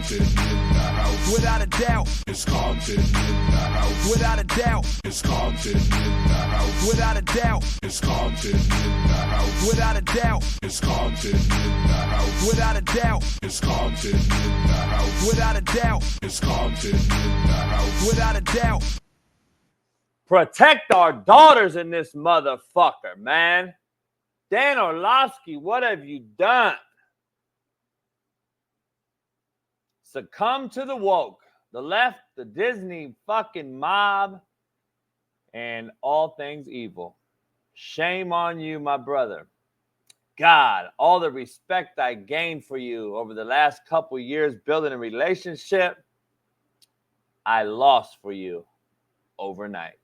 Compton in the house. Without a doubt. It's Compton in the house. Without a doubt. It's Compton in the house. Without a doubt. It's Compton in the house. Without a doubt. It's Compton in the house. Without a doubt. It's Compton in the house. Without a doubt. It's Compton in the house. Without a doubt. Protect our daughters in this motherfucker, man. Dan Orlovsky, what have you done? Succumb to the woke, the left, the Disney fucking mob, and all things evil. Shame on you, my brother. God, all the respect I gained for you over the last couple years building a relationship, I lost for you overnight.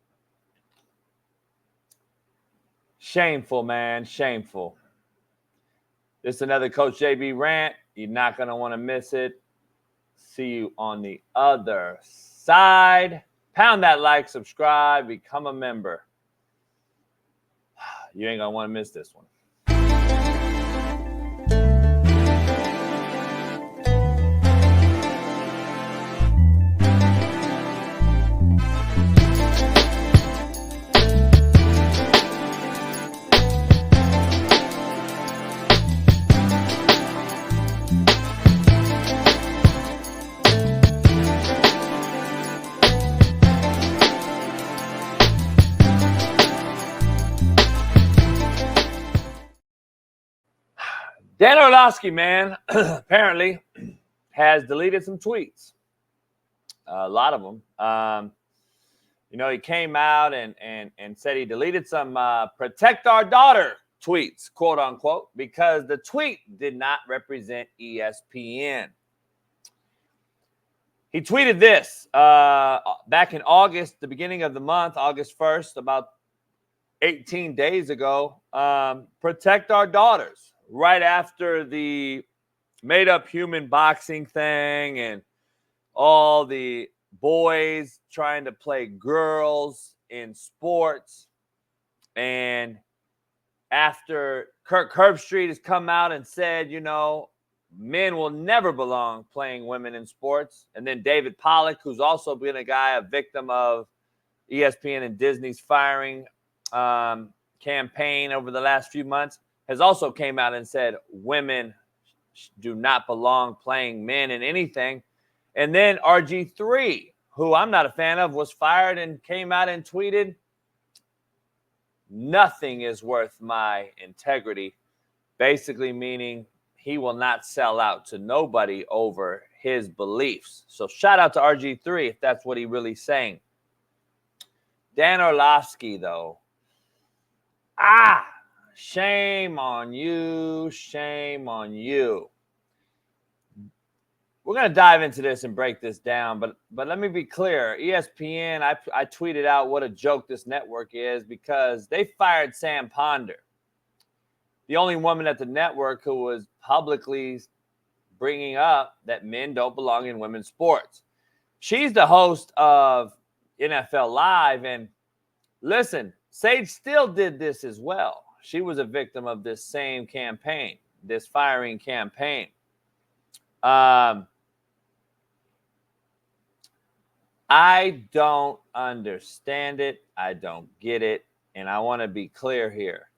Shameful, man. Shameful. This is another Coach JB rant. You're not going to want to miss it. See you on the other side. Pound that like, subscribe, become a member. You ain't going to want to miss this one. Dan Orlovsky, man, apparently has deleted some tweets. A lot of them. He came out and said he deleted some protect our daughter tweets, quote unquote, because the tweet did not represent ESPN. He tweeted this back in August, the beginning of the month, August 1st, about 18 days ago. Protect our daughters. Right after the made-up human boxing thing and all the boys trying to play girls in sports. And after Kirk Herbstreit has come out and said, men will never belong playing women in sports. And then David Pollack, who's also been a victim of ESPN and Disney's firing campaign over the last few months, has also came out and said women do not belong playing men in anything. And then RG3, who I'm not a fan of, was fired and came out and tweeted, nothing is worth my integrity, basically meaning he will not sell out to nobody over his beliefs. So shout out to RG3 if that's what he really saying. Dan Orlovsky, though. Shame on you. Shame on you. We're going to dive into this and break this down, but let me be clear. ESPN, I tweeted out what a joke this network is because they fired Sam Ponder, the only woman at the network who was publicly bringing up that men don't belong in women's sports. She's the host of NFL Live, and listen, Sage Steele did this as well. She was a victim of this same campaign, this firing campaign. I don't understand it. I don't get it. And I want to be clear here.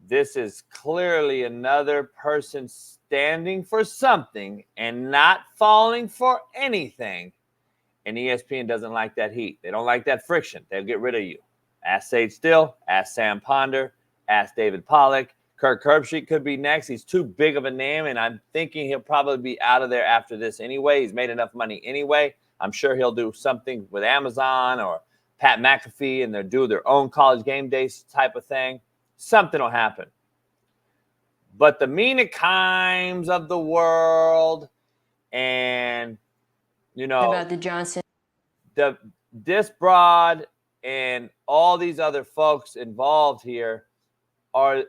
This is clearly another person standing for something and not falling for anything. And ESPN doesn't like that heat. They don't like that friction. They'll get rid of you. Ask Sage Steele. Ask Sam Ponder. Ask David Pollack. Kirk Herbstreit could be next. He's too big of a name, and I'm thinking he'll probably be out of there after this anyway. He's made enough money anyway. I'm sure he'll do something with Amazon or Pat McAfee, and they'll do their own college game days type of thing. Something will happen. But the Mina Kimes of the world and, about the Johnson, this broad and all these other folks involved here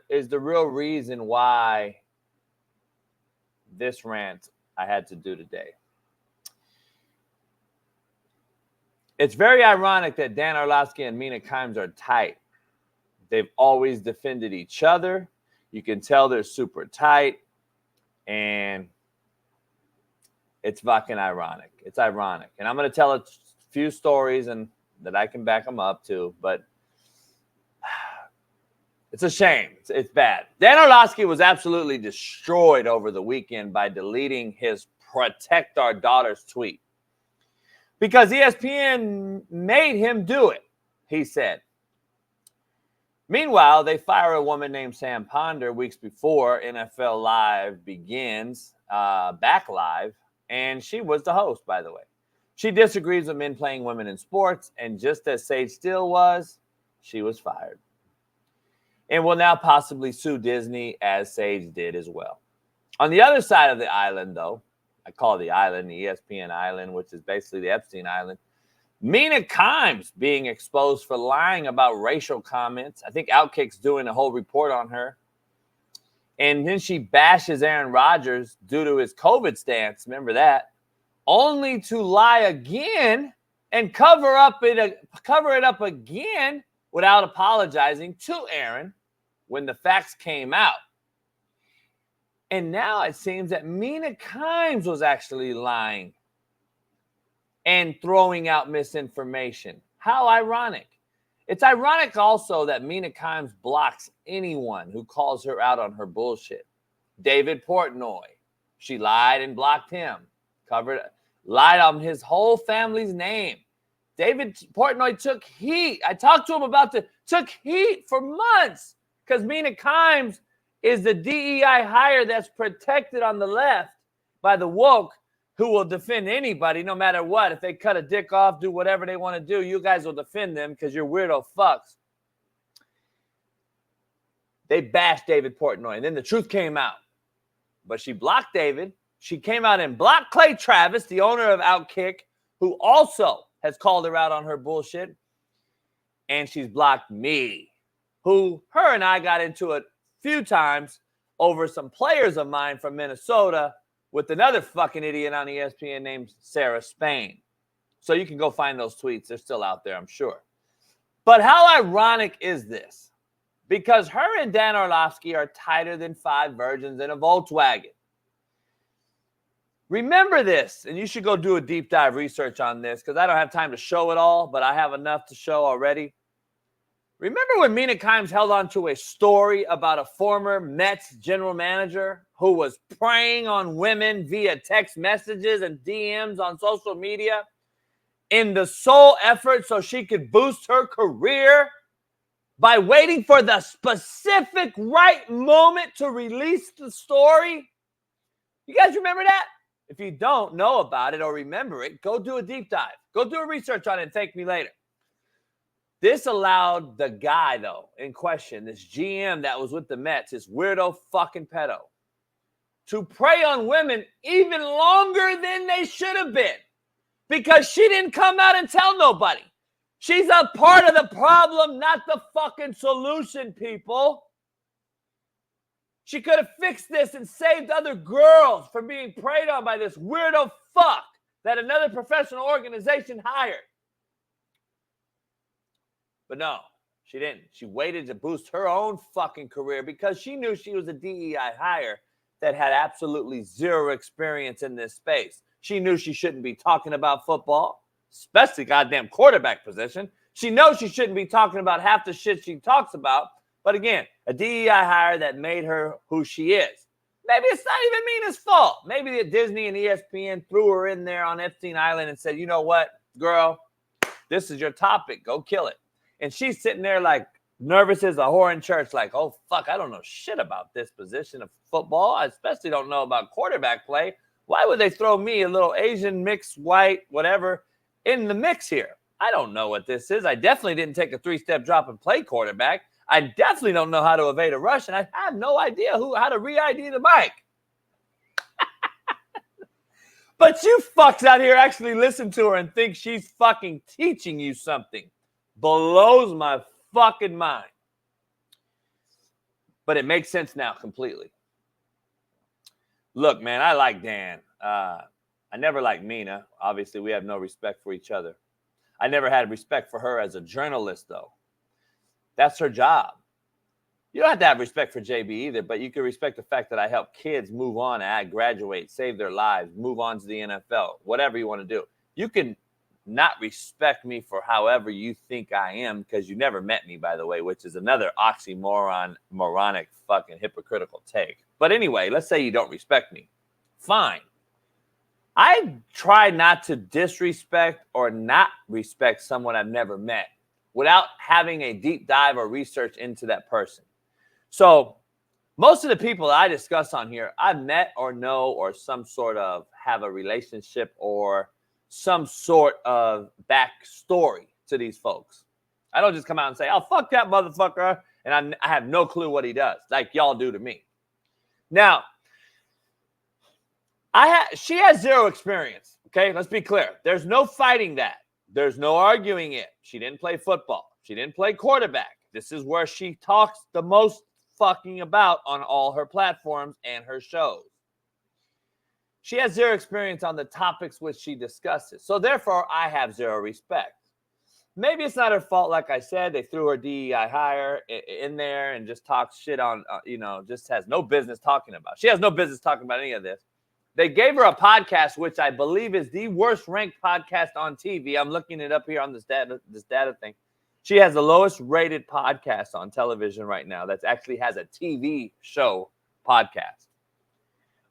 is the real reason why this rant I had to do today. It's very ironic that Dan Orlovsky and Mina Kimes are tight. They've always defended each other. You can tell they're super tight. And It's fucking ironic. It's ironic. And I'm going to tell a few stories and that I can back them up too, but it's a shame. It's bad. Dan Orlovsky was absolutely destroyed over the weekend by deleting his Protect Our Daughters tweet because ESPN made him do it, he said. Meanwhile, they fire a woman named Sam Ponder weeks before NFL Live begins, back live, and she was the host, by the way. She disagrees with men playing women in sports, and just as Sage Steele was, she was fired. And will now possibly sue Disney as Sage did as well. On the other side of the island, though, I call the island the ESPN island, which is basically the Epstein Island, Mina Kimes being exposed for lying about racial comments. I think Outkick's doing a whole report on her. And then she bashes Aaron Rodgers due to his COVID stance. Remember that? Only to lie again and cover it up again without apologizing to Aaron when the facts came out. And now it seems that Mina Kimes was actually lying and throwing out misinformation. How ironic. It's ironic also that Mina Kimes blocks anyone who calls her out on her bullshit. David Portnoy, she lied and blocked him. Lied on his whole family's name. David Portnoy took heat. I talked to him took heat for months because Mina Kimes is the DEI hire that's protected on the left by the woke who will defend anybody no matter what. If they cut a dick off, do whatever they want to do, you guys will defend them because you're weirdo fucks. They bashed David Portnoy, and then the truth came out. But she blocked David. She came out and blocked Clay Travis, the owner of Outkick, who also has called her out on her bullshit. And she's blocked me, who her and I got into it a few times over some players of mine from Minnesota with another fucking idiot on ESPN named Sarah Spain. So you can go find those tweets. They're still out there, I'm sure. But how ironic is this? Because her and Dan Orlovsky are tighter than 5 virgins in a Volkswagen. Remember this, and you should go do a deep dive research on this because I don't have time to show it all, but I have enough to show already. Remember when Mina Kimes held on to a story about a former Mets general manager who was preying on women via text messages and DMs on social media in the sole effort so she could boost her career by waiting for the specific right moment to release the story? You guys remember that? If you don't know about it or remember it, go do a deep dive. Go do a research on it and thank me later. This allowed the guy, though, in question, this GM that was with the Mets, this weirdo fucking pedo, to prey on women even longer than they should have been because she didn't come out and tell nobody. She's a part of the problem, not the fucking solution, people. She could have fixed this and saved other girls from being preyed on by this weirdo fuck that another professional organization hired. But no, she didn't. She waited to boost her own fucking career because she knew she was a DEI hire that had absolutely zero experience in this space. She knew she shouldn't be talking about football, especially goddamn quarterback position. She knows she shouldn't be talking about half the shit she talks about. But again, a DEI hire that made her who she is. Maybe it's not even Mina's fault. Maybe the Disney and ESPN threw her in there on Epstein Island and said, you know what, girl, this is your topic. Go kill it. And she's sitting there like nervous as a whore in church, like, oh, fuck, I don't know shit about this position of football. I especially don't know about quarterback play. Why would they throw me, a little Asian, mixed, white, whatever, in the mix here? I don't know what this is. I definitely didn't take a 3-step drop and play quarterback. I definitely don't know how to evade a rush, and I have no idea how to re-ID the mic. But you fucks out here actually listen to her and think she's fucking teaching you something. Blows my fucking mind. But it makes sense now completely. Look, man, I like Dan. I never liked Mina. Obviously, we have no respect for each other. I never had respect for her as a journalist, though. That's her job. You don't have to have respect for JB either, but you can respect the fact that I help kids move on, graduate, save their lives, move on to the NFL, whatever you want to do. You can not respect me for however you think I am because you never met me, by the way, which is another moronic, fucking hypocritical take. But anyway, let's say you don't respect me. Fine. I try not to disrespect or not respect someone I've never met without having a deep dive or research into that person. So most of the people that I discuss on here, I've met or know or some sort of have a relationship or some sort of backstory to these folks. I don't just come out and say, oh, fuck that motherfucker, and I have no clue what he does, like y'all do to me. Now, she has zero experience, okay? Let's be clear. There's no fighting that. There's no arguing it. She didn't play football. She didn't play quarterback. This is where she talks the most fucking about on all her platforms and her shows. She has zero experience on the topics which she discusses. So therefore, I have zero respect. Maybe it's not her fault. Like I said, they threw her DEI hire in there and just talks shit on, just has no business talking about. She has no business talking about any of this. They gave her a podcast, which I believe is the worst ranked podcast on TV. I'm looking it up here on this data thing. She has the lowest rated podcast on television right now that actually has a TV show podcast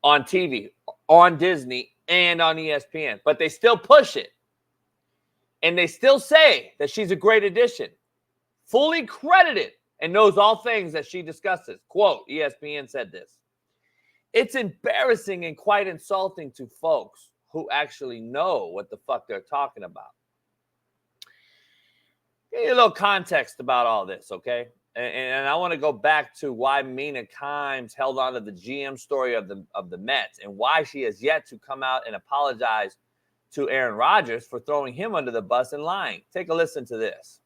on TV, on Disney, and on ESPN. But they still push it. And they still say that she's a great addition. Fully credited and knows all things that she discusses. Quote, ESPN said this. It's embarrassing and quite insulting to folks who actually know what the fuck they're talking about. Give you a little context about all this, okay? And I want to go back to why Mina Kimes held on to the GM story of the Mets and why she has yet to come out and apologize to Aaron Rodgers for throwing him under the bus and lying. Take a listen to this.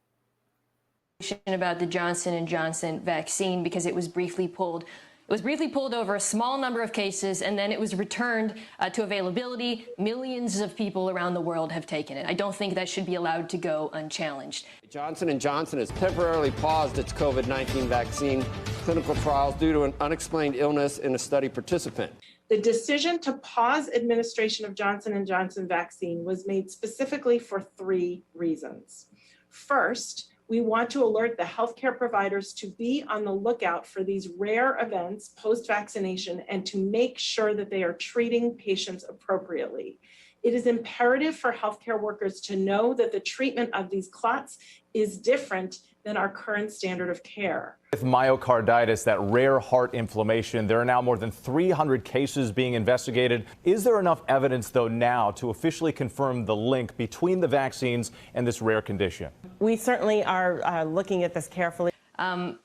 About the Johnson & Johnson vaccine because it was briefly pulled. It was briefly pulled over a small number of cases, and then it was returned to availability. Millions of people around the world have taken it. I don't think that should be allowed to go unchallenged. Johnson & Johnson has temporarily paused its COVID-19 vaccine clinical trials due to an unexplained illness in a study participant. The decision to pause administration of Johnson & Johnson vaccine was made specifically for 3 reasons. First, we want to alert the healthcare providers to be on the lookout for these rare events post-vaccination and to make sure that they are treating patients appropriately. It is imperative for healthcare workers to know that the treatment of these clots is different than our current standard of care. With myocarditis, that rare heart inflammation, there are now more than 300 cases being investigated. Is there enough evidence, though, now to officially confirm the link between the vaccines and this rare condition? We certainly are looking at this carefully.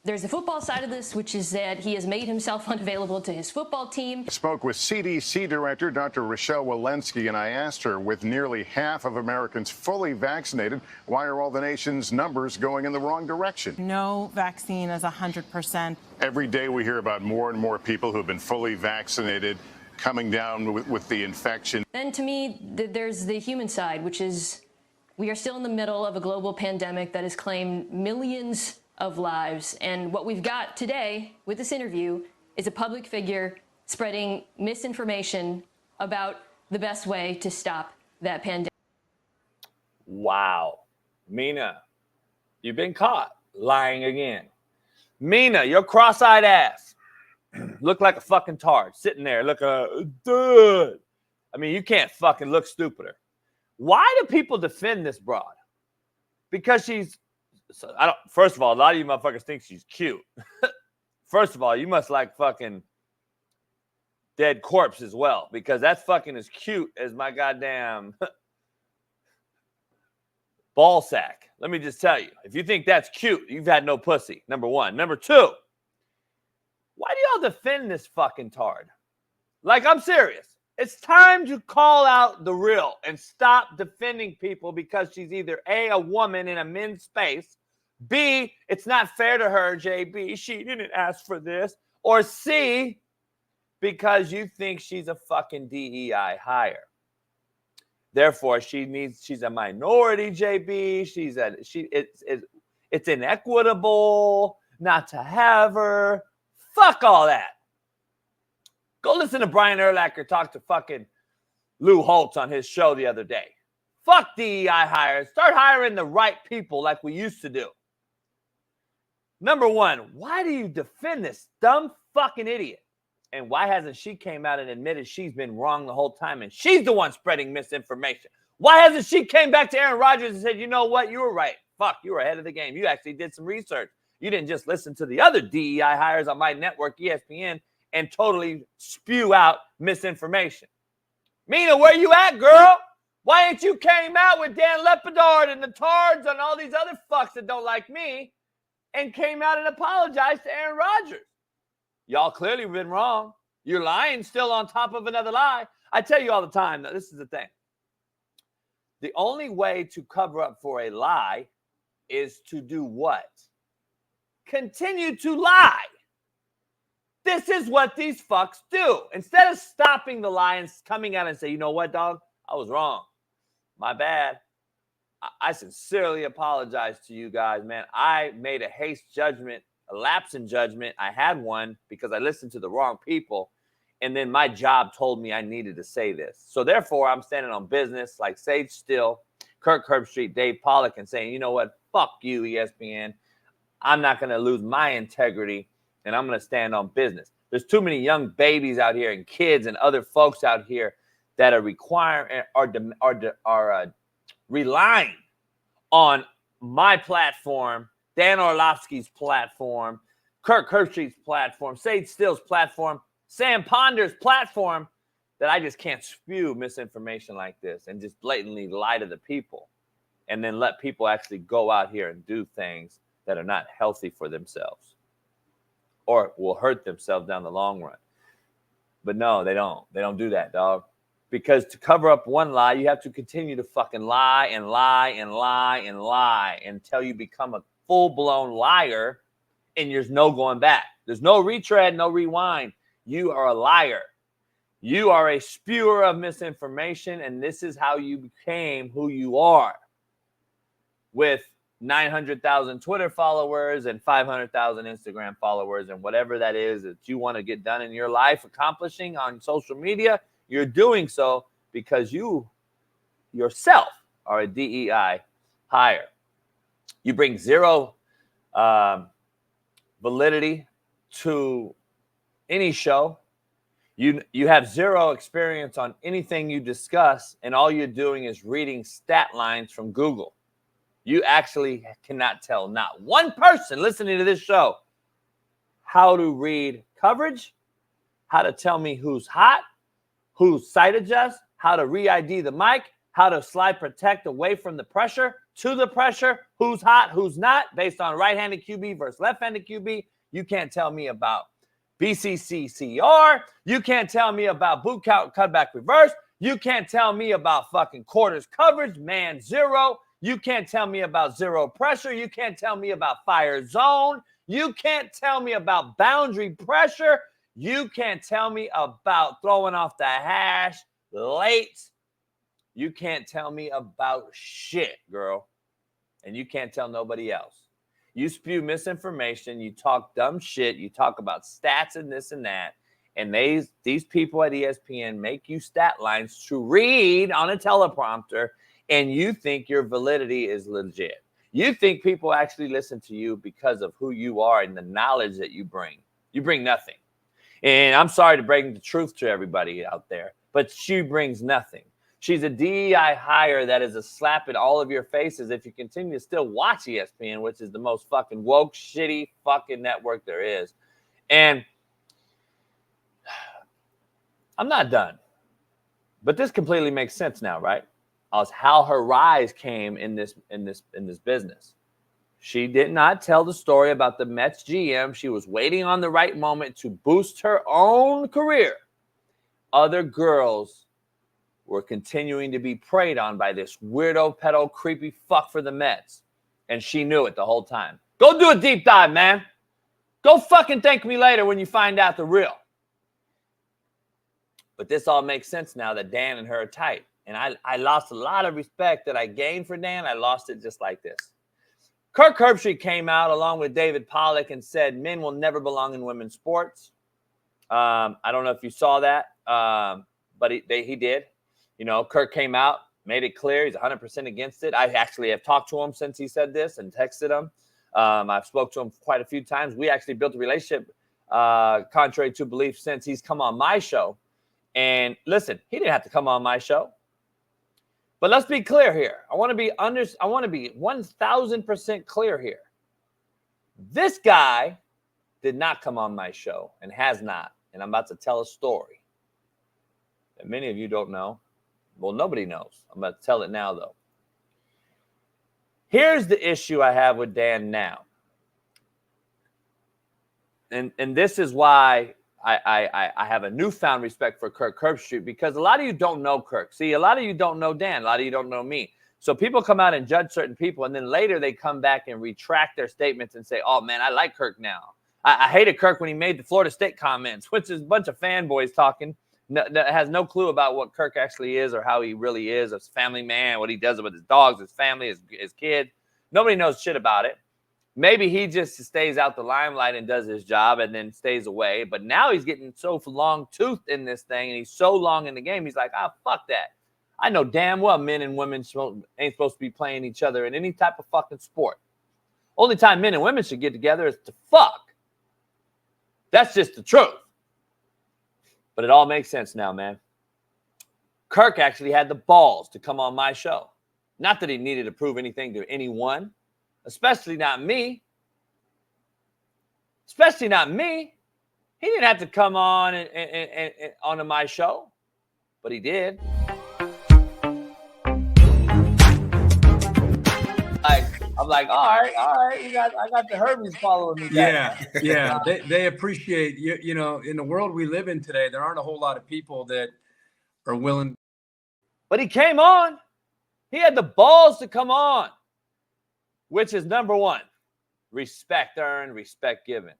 There's the football side of this, which is that he has made himself unavailable to his football team. I spoke with CDC Director Dr. Rochelle Walensky, and I asked her, with nearly half of Americans fully vaccinated, why are all the nation's numbers going in the wrong direction? No vaccine is 100%. Every day we hear about more and more people who have been fully vaccinated coming down with the infection. Then to me, there's the human side, which is we are still in the middle of a global pandemic that has claimed millions of lives. And what we've got today with this interview is a public figure spreading misinformation about the best way to stop that pandemic. Wow. Mina, you've been caught lying again. Mina, your cross-eyed ass look like a fucking tard sitting there looking, dude. I mean, you can't fucking look stupider. Why do people defend this broad? Because she's, so first of all, a lot of you motherfuckers think she's cute. First of all, you must like fucking dead corpse as well, because that's fucking as cute as my goddamn ball sack. Let me just tell you, if you think that's cute, you've had no pussy, number one. Number two, why do y'all defend this fucking tard? Like, I'm serious. It's time to call out the real and stop defending people because she's either A, woman in a men's space, B, it's not fair to her, JB, she didn't ask for this, or C, because you think she's a fucking DEI hire. Therefore, she's a minority, JB. It's inequitable. not to have her. Fuck all that. Go listen to Brian Urlacher talk to fucking Lou Holtz on his show the other day. Fuck DEI hires. Start hiring the right people like we used to do. Number one, why do you defend this dumb fucking idiot? And why hasn't she came out and admitted she's been wrong the whole time and she's the one spreading misinformation? Why hasn't she came back to Aaron Rodgers and said, you know what, you were right. Fuck, you were ahead of the game. You actually did some research. You didn't just listen to the other DEI hires on my network, ESPN, and totally spew out misinformation. Mina, where you at, girl? Why ain't you came out with Dan Lepidard and the Tards and all these other fucks that don't like me and came out and apologized to Aaron Rodgers? Y'all clearly been wrong. You're lying still on top of another lie. I tell you all the time, that this is the thing. The only way to cover up for a lie is to do what? Continue to lie. This is what these fucks do. Instead of stopping the lie and coming out and say, you know what, dog? I was wrong. My bad. I sincerely apologize to you guys, man. I made a haste judgment, a lapse in judgment. I had one because I listened to the wrong people. And then my job told me I needed to say this. So therefore, I'm standing on business like Sage Still, Kirk Herbstreit, Dave Pollock, and saying, you know what? Fuck you, ESPN. I'm not going to lose my integrity, and I'm going to stand on business. There's too many young babies out here and kids and other folks out here that are relying on my platform, Dan Orlovsky's platform, Kirk Herbstreit's platform, Sage Still's platform, Sam Ponder's platform, that I just can't spew misinformation like this and just blatantly lie to the people and then let people actually go out here and do things that are not healthy for themselves or will hurt themselves down the long run. But no, they don't. They don't do that, dog. Because to cover up one lie, you have to continue to fucking lie and lie and lie and lie until you become a full-blown liar and there's no going back. There's no retread, no rewind. You are a liar. You are a spewer of misinformation, and this is how you became who you are. With 900,000 Twitter followers and 500,000 Instagram followers and whatever that is that you want to get done in your life, accomplishing on social media, you're doing so because you yourself are a DEI hire. You bring zero validity to any show. You have zero experience on anything you discuss, and all you're doing is reading stat lines from Google. You actually cannot tell not one person listening to this show how to read coverage, how to tell me who's hot, who's site adjust, how to re-ID the mic, how to slide protect away from the pressure to the pressure, who's hot, who's not, based on right-handed QB versus left-handed QB. You can't tell me about BCCCR. You can't tell me about boot count, cutback reverse. You can't tell me about fucking quarters coverage, man zero. You can't tell me about zero pressure. You can't tell me about fire zone. You can't tell me about boundary pressure. You can't tell me about throwing off the hash late. You can't tell me about shit, girl. And you can't tell nobody else. You spew misinformation. You talk dumb shit. You talk about stats and this and that. And these people at ESPN make you stat lines to read on a teleprompter, and you think your validity is legit. You think people actually listen to you because of who you are and the knowledge that you bring. You bring nothing. And I'm sorry to break the truth to everybody out there, but she brings nothing. She's a DEI hire that is a slap in all of your faces if you continue to still watch ESPN, which is the most fucking woke, shitty fucking network there is. And I'm not done. But this completely makes sense now, right? As how her rise came in this business. She did not tell the story about the Mets GM. She was waiting on the right moment to boost her own career. Other girls were continuing to be preyed on by this weirdo, pedo, creepy fuck for the Mets. And she knew it the whole time. Go do a deep dive, man. Go fucking thank me later when you find out the real. But this all makes sense now that Dan and her are tight. And I lost a lot of respect that I gained for Dan. I lost it just like this. Kirk Herbstreit came out along with David Pollack and said men will never belong in women's sports. I don't know if you saw that, but he did. You know, Kirk came out, made it clear he's 100% against it. I actually have talked to him since he said this and texted him. I've spoke to him quite a few times. We actually built a relationship, contrary to belief, since he's come on my show. And listen, he didn't have to come on my show. But let's be clear here. I want to be 1,000% clear here. This guy did not come on my show and has not. And I'm about to tell a story that many of you don't know. Well, nobody knows. I'm about to tell it now, though. Here's the issue I have with Dan now. And this is why I have a newfound respect for Kirk Herbstreit, because a lot of you don't know Kirk. See, a lot of you don't know Dan. A lot of you don't know me. So people come out and judge certain people, and then later they come back and retract their statements and say, oh, man, I like Kirk now. I hated Kirk when he made the Florida State comments, which is a bunch of fanboys talking that has no clue about what Kirk actually is or how he really is, as a family man, what he does with his dogs, his family, his kid. Nobody knows shit about it. Maybe he just stays out the limelight and does his job and then stays away. But now he's getting so long-toothed in this thing, and he's so long in the game, he's like, fuck that. I know damn well men and women ain't supposed to be playing each other in any type of fucking sport. Only time men and women should get together is to fuck. That's just the truth. But it all makes sense now, man. Kirk actually had the balls to come on my show. Not that he needed to prove anything to anyone. Especially not me. Especially not me. He didn't have to come on and onto my show, but he did. I'm like, all right. I got the Herbies following me. Yeah. They appreciate you. You know, in the world we live in today, there aren't a whole lot of people that are willing. But he came on. He had the balls to come on. Which is number one, respect earned, respect given.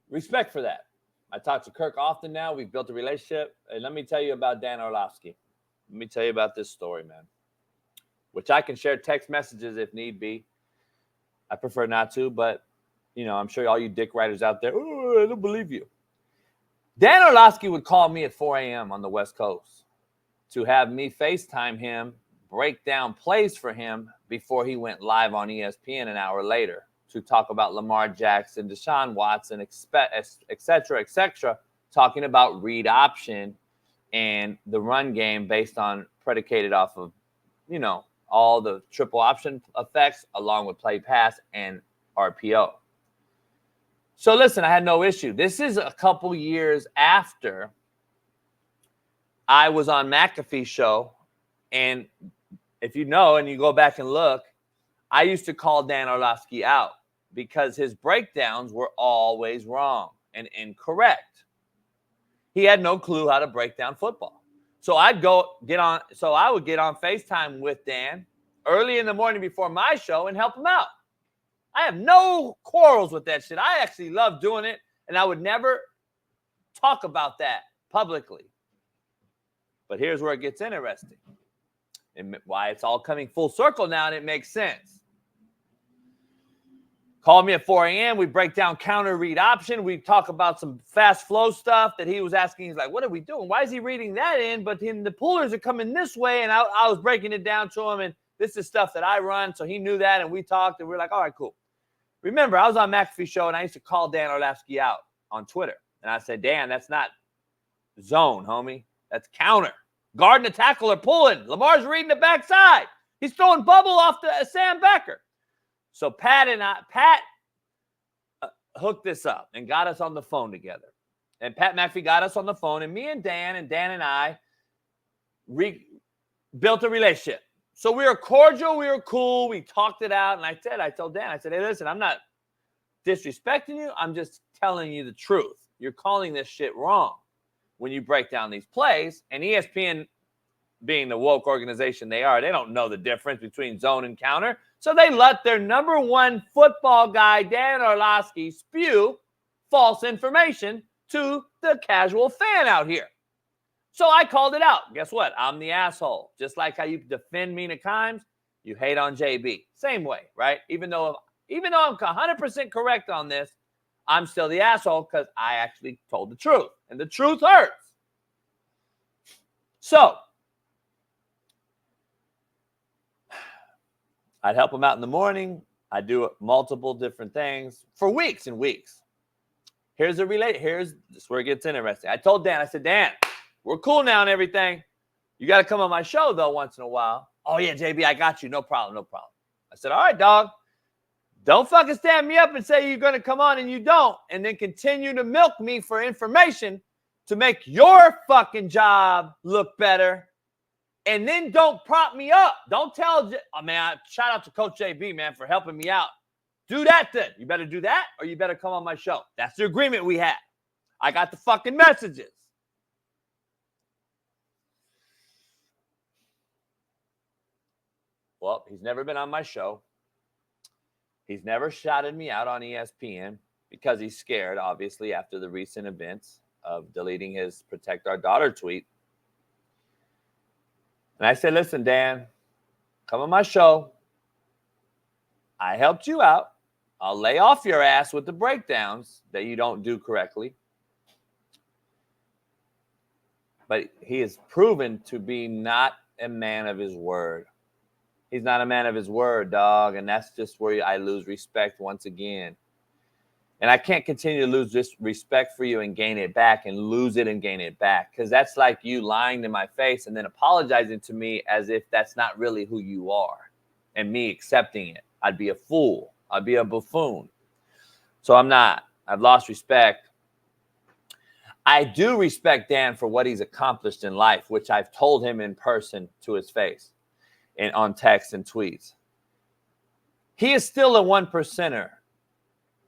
Respect for that. I talk to Kirk often now. We've built a relationship. And let me tell you about Dan Orlovsky. Let me tell you about this story, man, which I can share text messages if need be. I prefer not to, but, you know, I'm sure all you dick writers out there, oh, I don't believe you. Dan Orlovsky would call me at 4 a.m. on the West Coast to have me FaceTime him, break down plays for him before he went live on ESPN an hour later to talk about Lamar Jackson, Deshaun Watson, et cetera, talking about read option and the run game predicated off of, you know, all the triple option effects along with play pass and RPO. So listen, I had no issue. This is a couple years after I was on McAfee's show, and if you know and you go back and look, I used to call Dan Orlovsky out because his breakdowns were always wrong and incorrect. He had no clue how to break down football. So I would get on FaceTime with Dan early in the morning before my show and help him out. I have no quarrels with that shit. I actually love doing it, and I would never talk about that publicly. But here's where it gets interesting. And why it's all coming full circle now, and it makes sense. Call me at 4 a.m. We break down counter read option. We talk about some fast flow stuff that he was asking. He's like, what are we doing? Why is he reading that in? But then the pullers are coming this way. And I was breaking it down to him. And this is stuff that I run. So he knew that. And we talked. And we were like, all right, cool. Remember, I was on McAfee's show. And I used to call Dan Orlovsky out on Twitter. And I said, Dan, that's not zone, homie. That's counter. Guarding the tackle or pulling. Lamar's reading the backside. He's throwing bubble off to Sam Becker. So Pat hooked this up and got us on the phone together. And Pat McAfee got us on the phone. And me and Dan and I built a relationship. So we were cordial. We were cool. We talked it out. And I told Dan, hey, listen, I'm not disrespecting you. I'm just telling you the truth. You're calling this shit wrong when you break down these plays. And ESPN, being the woke organization they are, they don't know the difference between zone and counter. So they let their number one football guy, Dan Orlovsky, spew false information to the casual fan out here. So I called it out. Guess what? I'm the asshole. Just like how you defend Mina Kimes, you hate on JB. Same way, right? Even though I'm 100% correct on this, I'm still the asshole because I actually told the truth. And the truth hurts. So I'd help him out in the morning. I'd do multiple different things for weeks and weeks. Here's where it gets interesting. I told Dan, I said, Dan, we're cool now and everything. You got to come on my show, though, once in a while. Oh, yeah, JB, I got you. No problem, no problem. I said, all right, dog. Don't fucking stand me up and say you're going to come on and you don't, and then continue to milk me for information to make your fucking job look better. And then don't prop me up. Don't tell, shout out to Coach JB, man, for helping me out. Do that then. You better do that or you better come on my show. That's the agreement we had. I got the fucking messages. Well, he's never been on my show. He's never shouted me out on ESPN because he's scared, obviously, after the recent events of deleting his Protect Our Daughter tweet. And I said, listen, Dan, come on my show. I helped you out. I'll lay off your ass with the breakdowns that you don't do correctly. But he is proven to be not a man of his word. He's not a man of his word, dog. And that's just where I lose respect once again. And I can't continue to lose this respect for you and gain it back and lose it and gain it back. Because that's like you lying to my face and then apologizing to me as if that's not really who you are. And me accepting it. I'd be a fool. I'd be a buffoon. So I'm not. I've lost respect. I do respect Dan for what he's accomplished in life, which I've told him in person to his face and on text and tweets. He is still a 1%er,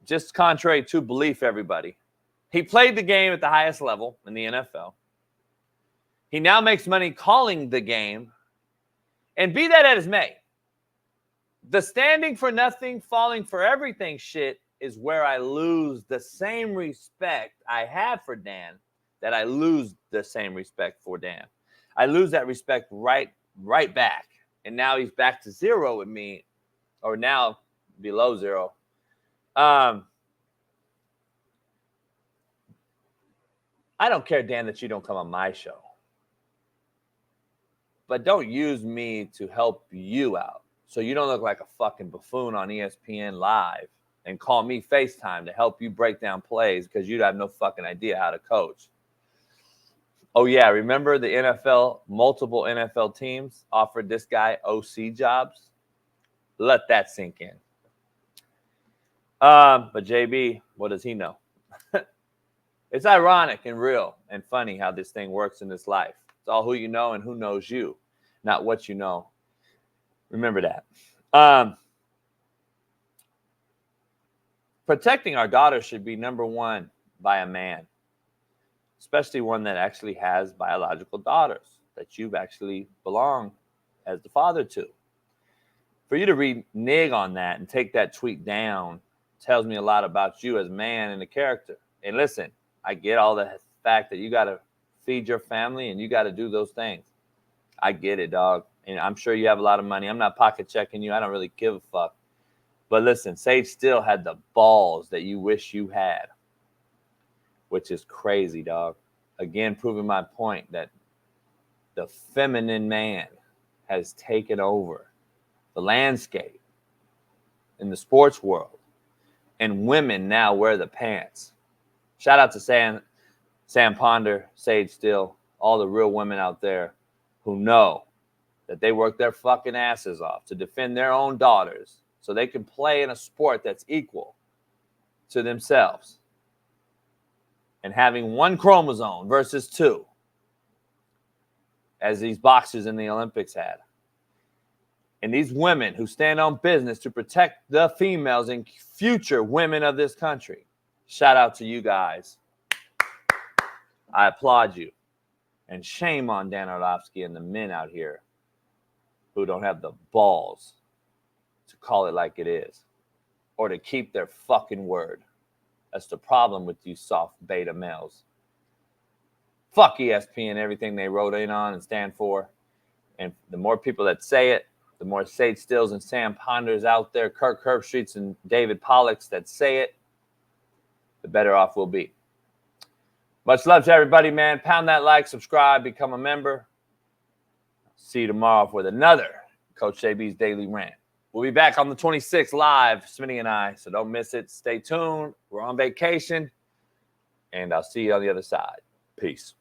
just contrary to belief, everybody. He played the game at the highest level in the NFL. He now makes money calling the game. And be that as may, the standing for nothing, falling for everything shit is where I lose the same respect I have for Dan, that I lose the same respect for Dan. I lose that respect right back. And now he's back to zero with me, or now below zero. I don't care, Dan, that you don't come on my show. But don't use me to help you out. So you don't look like a fucking buffoon on ESPN Live and call me FaceTime to help you break down plays because you have no fucking idea how to coach. Oh, yeah, remember the NFL, multiple NFL teams offered this guy OC jobs? Let that sink in. But JB, what does he know? It's ironic and real and funny how this thing works in this life. It's all who you know and who knows you, not what you know. Remember that. Protecting our daughters should be number one by a man, especially one that actually has biological daughters that you've actually belonged as the father to. For you to renege on that and take that tweet down tells me a lot about you as a man and a character. And listen, I get all the fact that you got to feed your family and you got to do those things. I get it, dog. And I'm sure you have a lot of money. I'm not pocket checking you. I don't really give a fuck. But listen, Sage still had the balls that you wish you had, which is crazy, dog. Again, proving my point that the feminine man has taken over the landscape in the sports world. And women now wear the pants. Shout out to Sam Ponder, Sage Still, all the real women out there who know that they work their fucking asses off to defend their own daughters so they can play in a sport that's equal to themselves. And having one chromosome versus two, as these boxers in the Olympics had. And these women who stand on business to protect the females and future women of this country. Shout out to you guys. I applaud you. And shame on Dan Orlovsky and the men out here who don't have the balls to call it like it is or to keep their fucking word. That's the problem with you soft beta males. Fuck ESPN, everything they wrote in on and stand for. And the more people that say it, the more Sage Stills and Sam Ponders out there, Kirk Herbstreets and David Pollocks that say it, the better off we'll be. Much love to everybody, man. Pound that like, subscribe, become a member. See you tomorrow with another Coach JB's Daily Rant. We'll be back on the 26th live, Smitty and I, so don't miss it. Stay tuned. We're on vacation, and I'll see you on the other side. Peace.